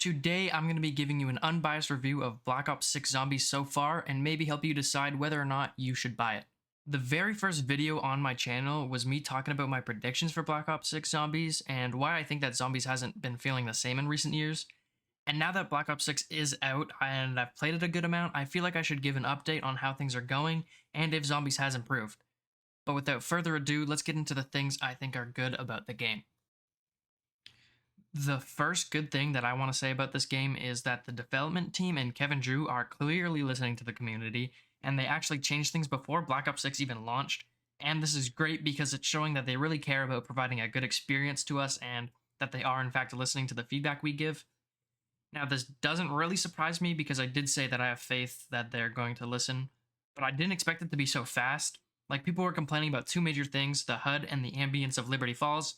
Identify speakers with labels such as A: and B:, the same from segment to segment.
A: Today, I'm going to be giving you an unbiased review of Black Ops 6 Zombies so far and maybe help you decide whether or not you should buy it. The very first video on my channel was me talking about my predictions for Black Ops 6 Zombies and why I think that Zombies hasn't been feeling the same in recent years. And now that Black Ops 6 is out and I've played it a good amount, I feel like I should give an update on how things are going and if Zombies has improved. But without further ado, let's get into the things I think are good about the game. The first good thing that I want to say about this game is that the development team and Kevin Drew are clearly listening to the community, and they actually changed things before Black Ops 6 even launched. And this is great because it's showing that they really care about providing a good experience to us and that they are in fact listening to the feedback we give. Now, this doesn't really surprise me because I did say that I have faith that they're going to listen, but I didn't expect it to be so fast. Like, people were complaining about two major things, the HUD and the ambience of Liberty Falls,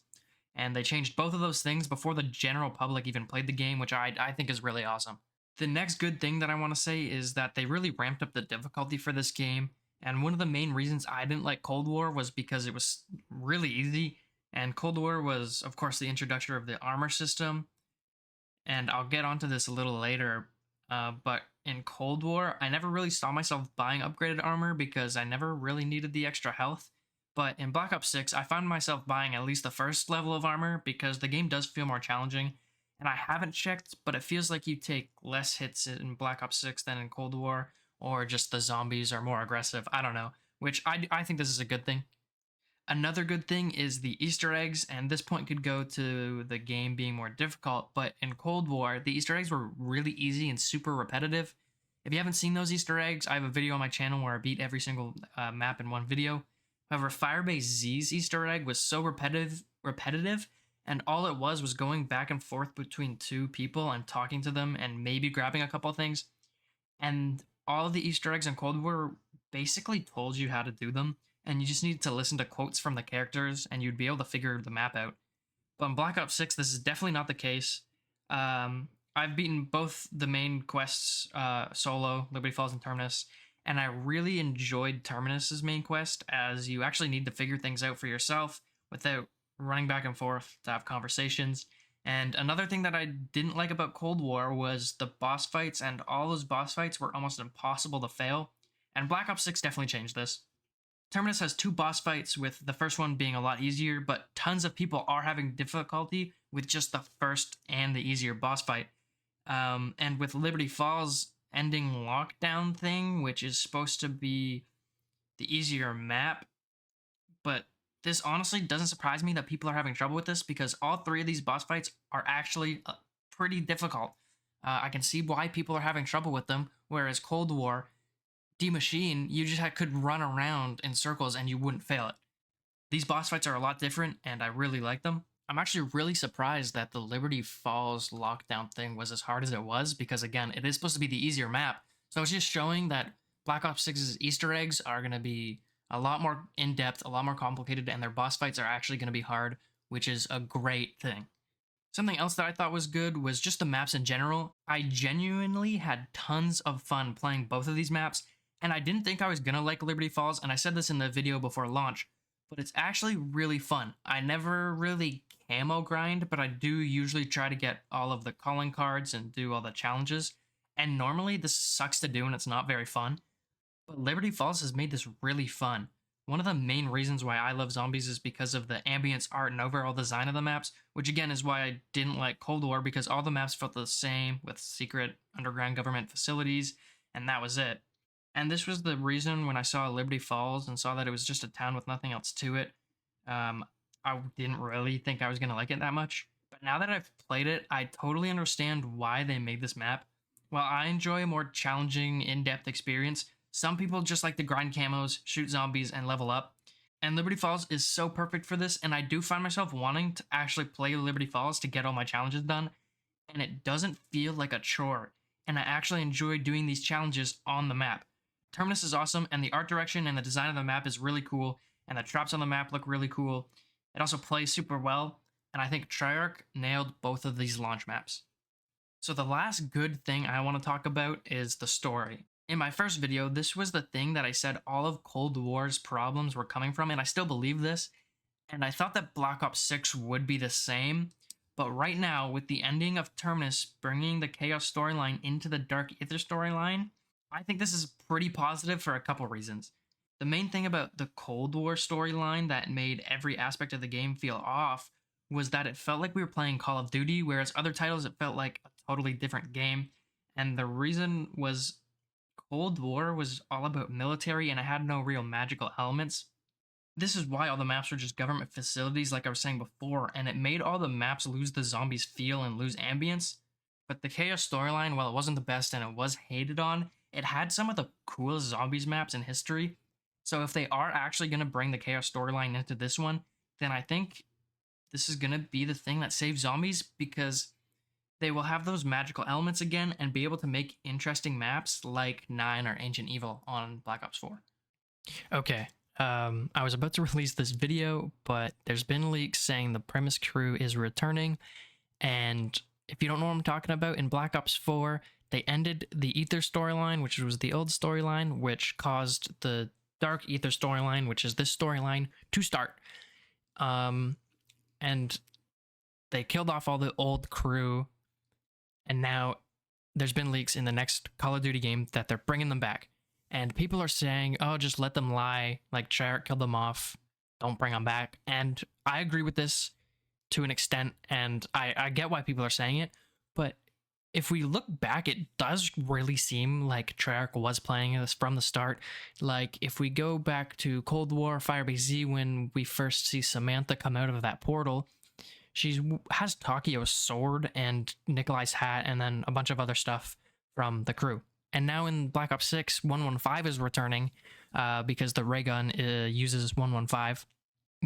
A: and they changed both of those things before the general public even played the game, which I think is really awesome. The next good thing that I want to say is that they really ramped up the difficulty for this game, and one of the main reasons I didn't like Cold War was because it was really easy, and Cold War was, of course, the introduction of the armor system, and I'll get onto this a little later, but in Cold War, I never really saw myself buying upgraded armor because I never really needed the extra health. But in Black Ops 6, I found myself buying at least the first level of armor because the game does feel more challenging. And I haven't checked, but it feels like you take less hits in Black Ops 6 than in Cold War, or just the zombies are more aggressive. I don't know, which I think this is a good thing. Another good thing is the Easter eggs, and this point could go to the game being more difficult, but in Cold War, the Easter eggs were really easy and super repetitive. If you haven't seen those Easter eggs, I have a video on my channel where I beat every single map in one video. However, Firebase Z's Easter egg was so repetitive, and all it was going back and forth between two people and talking to them and maybe grabbing a couple things. And all of the Easter eggs in Cold War basically told you how to do them, and you just needed to listen to quotes from the characters and you'd be able to figure the map out. But in Black Ops 6, this is definitely not the case. I've beaten both the main quests, Solo, Liberty Falls, and Terminus, and I really enjoyed Terminus's main quest, as you actually need to figure things out for yourself without running back and forth to have conversations. And another thing that I didn't like about Cold War was the boss fights, and all those boss fights were almost impossible to fail, and Black Ops 6 definitely changed this. Terminus has two boss fights, with the first one being a lot easier, but tons of people are having difficulty with just the first and the easier boss fight. And with Liberty Falls ending lockdown thing, which is supposed to be the easier map, but this honestly doesn't surprise me that people are having trouble with this because all three of these boss fights are actually pretty difficult. I can see why people are having trouble with them, whereas Cold War, D-Machine, you just could run around in circles and you wouldn't fail it. These boss fights are a lot different, and I really like them. I'm actually really surprised that the Liberty Falls lockdown thing was as hard as it was, because again, it is supposed to be the easier map. So it's just showing that Black Ops 6's Easter eggs are going to be a lot more in-depth, a lot more complicated, and their boss fights are actually going to be hard, which is a great thing. Something else that I thought was good was just the maps in general. I genuinely had tons of fun playing both of these maps, and I didn't think I was going to like Liberty Falls, and I said this in the video before launch, but it's actually really fun. I never really camo grind, but I do usually try to get all of the calling cards and do all the challenges, and normally this sucks to do and it's not very fun, but Liberty Falls has made this really fun. One of the main reasons why I love Zombies is because of the ambience, art, and overall design of the maps, which again is why I didn't like Cold War, because all the maps felt the same with secret underground government facilities, and that was it. And this was the reason when I saw Liberty Falls and saw that it was just a town with nothing else to it, I didn't really think I was going to like it that much. But now that I've played it, I totally understand why they made this map. While I enjoy a more challenging, in-depth experience, some people just like to grind camos, shoot zombies, and level up. And Liberty Falls is so perfect for this, and I do find myself wanting to actually play Liberty Falls to get all my challenges done, and it doesn't feel like a chore, and I actually enjoy doing these challenges on the map. Terminus is awesome, and the art direction and the design of the map is really cool, and the traps on the map look really cool. It also plays super well, and I think Treyarch nailed both of these launch maps. So the last good thing I want to talk about is the story. In my first video, this was the thing that I said all of Cold War's problems were coming from, and I still believe this, and I thought that Black Ops 6 would be the same, But right now, with the ending of Terminus bringing the Chaos storyline into the Dark Ether storyline, I think this is pretty positive for a couple reasons. The main thing about the Cold War storyline that made every aspect of the game feel off was that it felt like we were playing Call of Duty, whereas other titles it felt like a totally different game. And the reason was Cold War was all about military and it had no real magical elements. This is why all the maps were just government facilities, like I was saying before, and it made all the maps lose the zombies feel and lose ambience. But the Chaos storyline, while it wasn't the best and it was hated on, it had some of the coolest zombies maps in history. So if they are actually going to bring the Chaos storyline into this one, then I think this is going to be the thing that saves zombies, because they will have those magical elements again and be able to make interesting maps like 9 or Ancient Evil on Black Ops 4. Okay, I was about to release this video, but there's been leaks saying the premise crew is returning, and if you don't know what I'm talking about, in Black Ops 4, they ended the Ether storyline, which was the old storyline, which caused the Dark Ether storyline, which is this storyline, to start. And they killed off all the old crew, and now there's been leaks in the next Call of Duty game that they're bringing them back. And people are saying, oh, just let them lie, like Treyarch killed them off, don't bring them back. And I agree with this to an extent, and I get why people are saying it, but if we look back, it does really seem like Treyarch was playing this from the start. Like, if we go back to Cold War Firebase Z, when we first see Samantha come out of that portal, she has Takio's sword and Nikolai's hat and then a bunch of other stuff from the crew. And now in Black Ops 6, 115 is returning because the ray gun uses 115.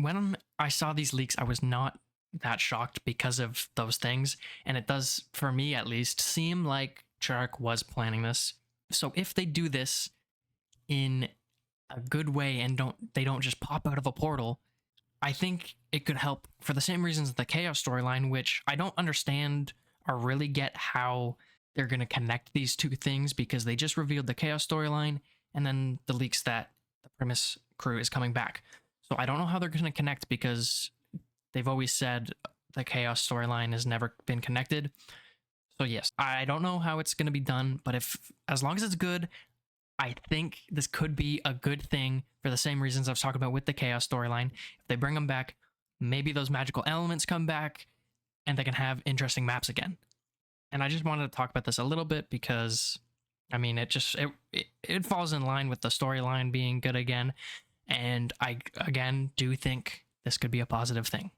A: When I saw these leaks, I was not that shocked because of those things, and it does, for me at least, seem like Treyarch was planning this. So if they do this in a good way and they don't just pop out of a portal, I think it could help for the same reasons as the Chaos storyline, which I don't understand or really get how they're going to connect these two things, because they just revealed the Chaos storyline and then the leaks that the premise crew is coming back. So I don't know how they're going to connect, because they've always said the Chaos storyline has never been connected. So yes, I don't know how it's going to be done, but as long as it's good, I think this could be a good thing for the same reasons I was talking about with the Chaos storyline. If they bring them back, maybe those magical elements come back and they can have interesting maps again. And I just wanted to talk about this a little bit because, I mean, it falls in line with the storyline being good again. And I, again, do think this could be a positive thing.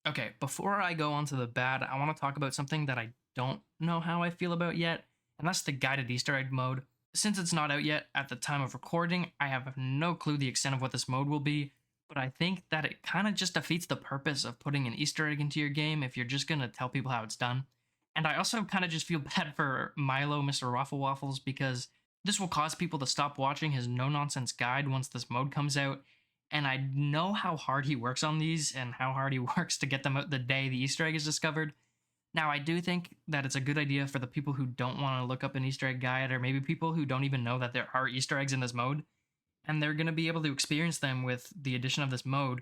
A: Okay, before I go on to the bad, I want to talk about something that I don't know how I feel about yet, and that's the guided Easter egg mode. Since it's not out yet at the time of recording, I have no clue the extent of what this mode will be, but I think that it kind of just defeats the purpose of putting an Easter egg into your game if you're just going to tell people how it's done. And I also kind of just feel bad for Milo, Mr. Waffle Waffles, because this will cause people to stop watching his no-nonsense guide once this mode comes out, and I know how hard he works on these and how hard he works to get them out the day the Easter egg is discovered. Now, I do think that it's a good idea for the people who don't want to look up an Easter egg guide, or maybe people who don't even know that there are Easter eggs in this mode, and they're going to be able to experience them with the addition of this mode.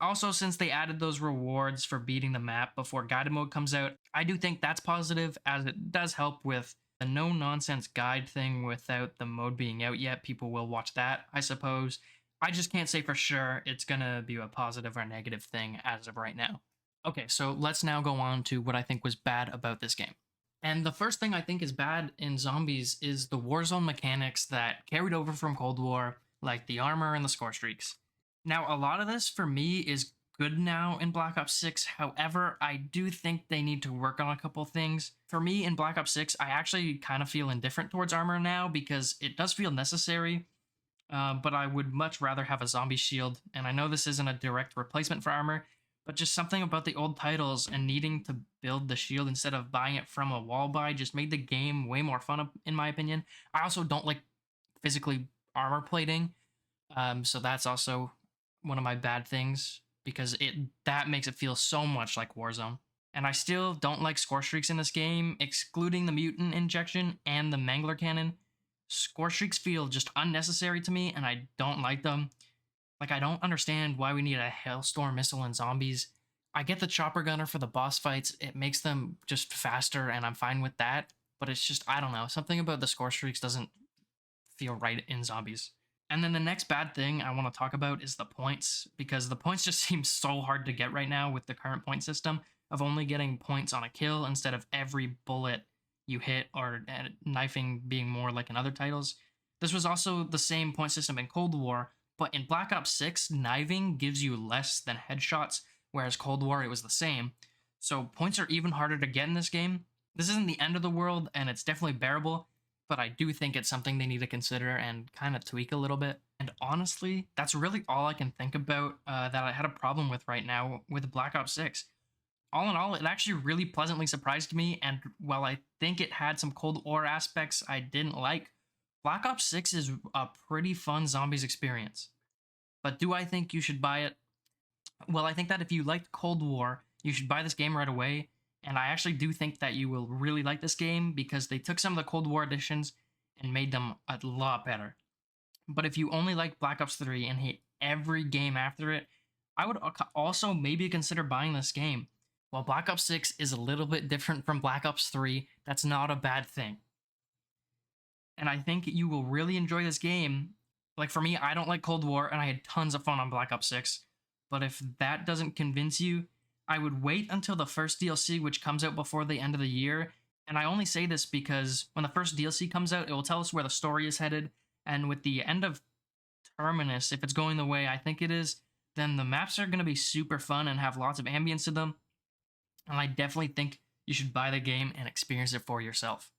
A: Also, since they added those rewards for beating the map before guided mode comes out, I do think that's positive, as it does help with the no-nonsense guide thing without the mode being out yet. People will watch that, I suppose. I just can't say for sure it's going to be a positive or negative thing as of right now. Okay, so let's now go on to what I think was bad about this game. And the first thing I think is bad in Zombies is the Warzone mechanics that carried over from Cold War, like the armor and the score streaks. Now, a lot of this for me is good now in Black Ops 6. However, I do think they need to work on a couple things. For me, in Black Ops 6, I actually kind of feel indifferent towards armor now because it does feel necessary. But I would much rather have a zombie shield, and I know this isn't a direct replacement for armor, but just something about the old titles and needing to build the shield instead of buying it from a wall buy just made the game way more fun, in my opinion. I also don't like physically armor plating, so that's also one of my bad things, because that makes it feel so much like Warzone. And I still don't like score streaks in this game, excluding the mutant injection and the Mangler cannon. Score streaks feel just unnecessary to me, and I don't like them. Like, I don't understand why we need a Hailstorm missile in Zombies. I get the chopper gunner for the boss fights. It makes them just faster, and I'm fine with that. But it's just, I don't know, something about the score streaks doesn't feel right in zombies. And then the next bad thing I want to talk about is the points, because the points just seem so hard to get right now with the current point system of only getting points on a kill instead of every bullet you hit, or knifing being more like in other titles. This was also the same point system in Cold War, but in Black Ops 6, knifing gives you less than headshots, whereas Cold War it was the same. So points are even harder to get in this game. This isn't the end of the world, and it's definitely bearable, but I do think it's something they need to consider and kind of tweak a little bit. And honestly, that's really all I can think about that I had a problem with right now with Black Ops 6. All in all, it actually really pleasantly surprised me, and while I think it had some Cold War aspects I didn't like, Black Ops 6 is a pretty fun zombies experience. But do I think you should buy it? Well, I think that if you liked Cold War, you should buy this game right away. And I actually do think that you will really like this game because they took some of the Cold War editions and made them a lot better. But if you only like Black Ops 3 and hate every game after it, I would also maybe consider buying this game. While Black Ops 6 is a little bit different from Black Ops 3, that's not a bad thing. And I think you will really enjoy this game. Like for me, I don't like Cold War, and I had tons of fun on Black Ops 6. But if that doesn't convince you, I would wait until the first DLC, which comes out before the end of the year. And I only say this because when the first DLC comes out, it will tell us where the story is headed. And with the end of Terminus, if it's going the way I think it is, then the maps are going to be super fun and have lots of ambience to them. And I definitely think you should buy the game and experience it for yourself.